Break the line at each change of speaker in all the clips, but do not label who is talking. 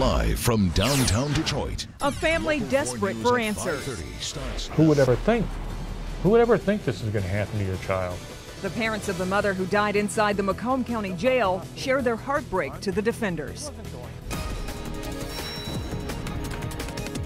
Live from downtown Detroit.
A family desperate for answers.
Who would ever think? Who would ever think this is going to happen to your child?
The parents of the mother who died inside the Macomb County Jail share their heartbreak to the defenders.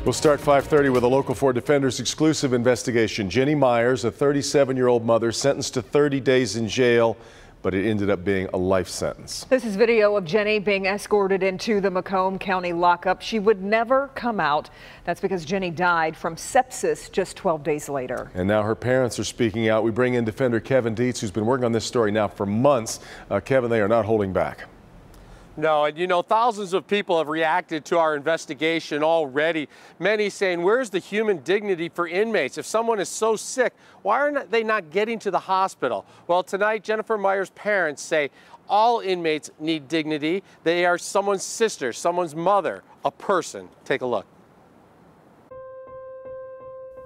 We'll start 5:30 with a Local 4 Defenders exclusive investigation. Jenny Myers, a 37-year-old mother, sentenced to 30 days in jail, but it ended up being a life sentence.
This is video of Jenny being escorted into the Macomb County lockup. She would never come out. That's because Jenny died from sepsis just 12 days later.
And now her parents are speaking out. We bring in defender Kevin Dietz, who's been working on this story now for months. Kevin, they are not holding back.
No, and you know, thousands of people have reacted to our investigation already. Many saying, where's the human dignity for inmates? If someone is so sick, why are they not getting to the hospital? Well, tonight, Jennifer Myers' parents say all inmates need dignity. They are someone's sister, someone's mother, a person. Take a look.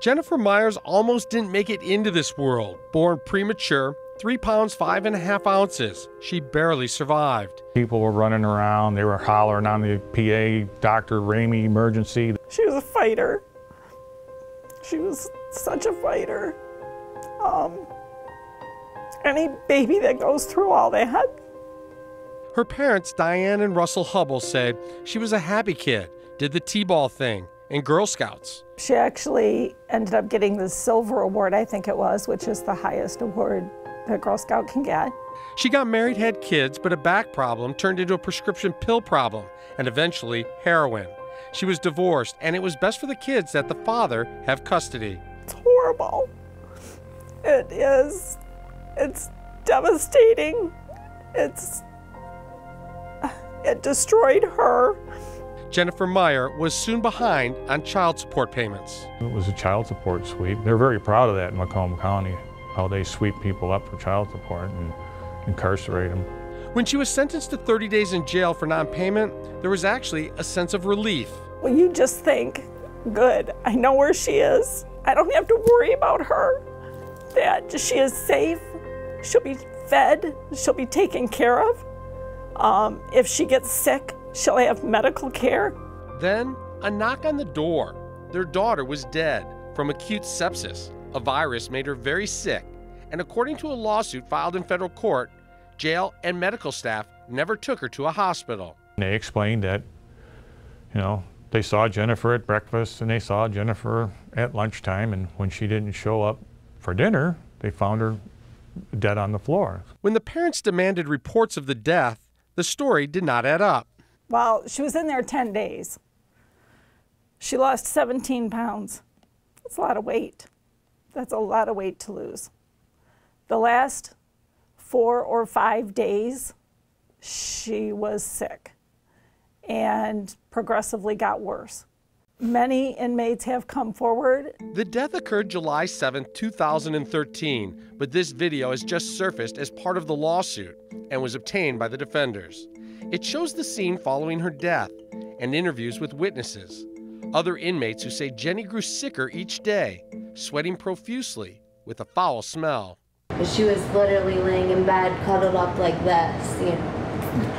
Jennifer Myers almost didn't make it into this world. Born premature, 3 pounds 5½ ounces. She barely survived.
People were running around. They were hollering on the PA, Dr. Ramey, emergency.
She was a fighter. She was such a fighter. Any baby that goes through all that.
Her parents, Diane and Russell Hubble, said she was a happy kid, did the T-ball thing, and Girl Scouts.
She actually ended up getting the Silver Award, I think it was, which is the highest award that a Girl Scout can get.
She got married, had kids, but a back problem turned into a prescription pill problem, and eventually heroin. She was divorced, and it was best for the kids that the father have custody.
It's horrible. It is. It's devastating. It destroyed her.
Jennifer Meyer was soon behind on child support payments.
It was a child support sweep. They're very proud of that in Macomb County, how they sweep people up for child support and incarcerate them.
When she was sentenced to 30 days in jail for non-payment, there was actually a sense of relief.
Well, you just think, good, I know where she is. I don't have to worry about her. That she is safe, she'll be fed, she'll be taken care of. If she gets sick, she'll have medical care.
Then, a knock on the door. Their daughter was dead from acute sepsis. A virus made her very sick. And according to a lawsuit filed in federal court, jail and medical staff never took her to a hospital.
They explained that, you know, they saw Jennifer at breakfast and they saw Jennifer at lunchtime, and when she didn't show up for dinner, they found her dead on the floor.
When the parents demanded reports of the death, the story did not add up.
Well, she was in there 10 days. She lost 17 pounds. That's a lot of weight. That's a lot of weight to lose. The last 4 or 5 days, she was sick and progressively got worse. Many inmates have come forward.
The death occurred July 7, 2013, but this video has just surfaced as part of the lawsuit and was obtained by the defenders. It shows the scene following her death and interviews with witnesses. Other inmates who say Jenny grew sicker each day, sweating profusely with a foul smell.
She was literally laying in bed, cuddled up like this, you know,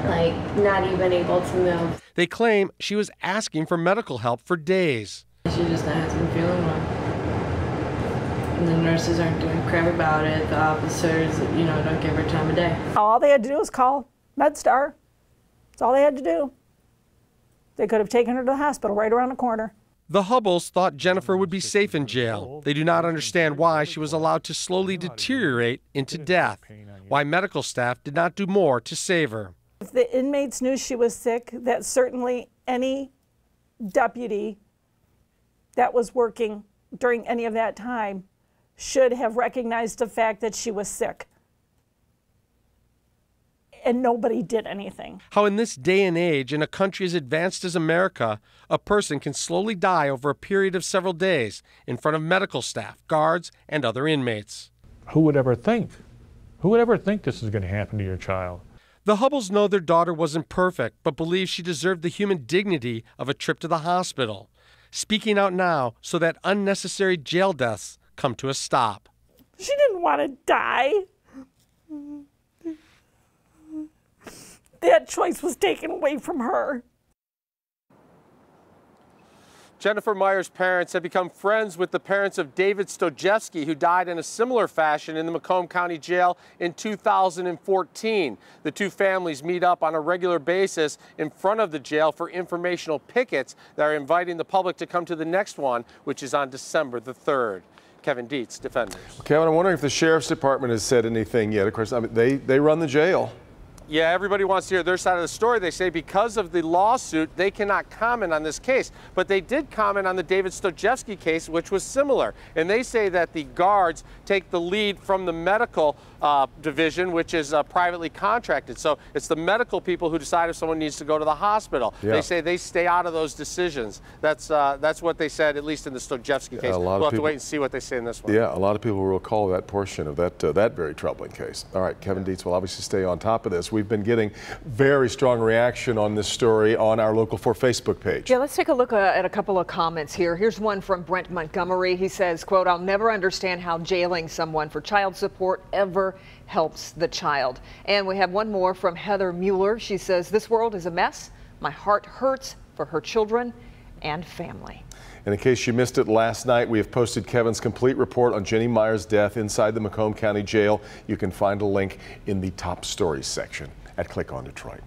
like not even able to move.
They claim she was asking for medical help for days.
She just hasn't been feeling well. And the nurses aren't doing crap about it. The officers, you know, don't give her time of day.
All they had to do was call MedStar. That's all they had to do. They could have taken her to the hospital right around the corner.
The Hubbles thought Jennifer would be safe in jail. They do not understand why she was allowed to slowly deteriorate into death, why medical staff did not do more to save her.
If the inmates knew she was sick, that certainly any deputy that was working during any of that time should have recognized the fact that she was sick. And nobody did anything.
How in this day and age, in a country as advanced as America, a person can slowly die over a period of several days in front of medical staff, guards, and other inmates.
Who would ever think? Who would ever think this is going to happen to your child?
The Hubbles know their daughter wasn't perfect, but believe she deserved the human dignity of a trip to the hospital. Speaking out now so that unnecessary jail deaths come to a stop.
She didn't want to die. That choice was taken away from her.
Jennifer Myers' parents have become friends with the parents of David Stojewski, who died in a similar fashion in the Macomb County Jail in 2014. The two families meet up on a regular basis in front of the jail for informational pickets that are inviting the public to come to the next one, which is on December the 3rd. Kevin Dietz, Defenders.
Kevin, I'm wondering if the Sheriff's Department has said anything yet. Of course, I mean, they run the jail.
Yeah, everybody wants to hear their side of the story. They say because of the lawsuit, they cannot comment on this case. But they did comment on the David Stojewski case, which was similar. And they say that the guards take the lead from the medical division, which is privately contracted. So it's the medical people who decide if someone needs to go to the hospital. Yeah. They say they stay out of those decisions. That's what they said, at least in the Stojewski case. We'll have to wait and see what they say in this one.
Yeah, a lot of people will recall that portion of that very troubling case. All right, Kevin Dietz will obviously stay on top of this. We've been getting very strong reaction on this story on our Local 4 Facebook page.
Yeah, let's take a look at a couple of comments here. Here's one from Brent Montgomery. He says, quote, "I'll never understand how jailing someone for child support ever helps the child." And we have one more from Heather Mueller. She says, "This world is a mess. My heart hurts for her children and family."
And in case you missed it last night, we have posted Kevin's complete report on Jenny Myers' death inside the Macomb County Jail. You can find a link in the top stories section at Click on Detroit.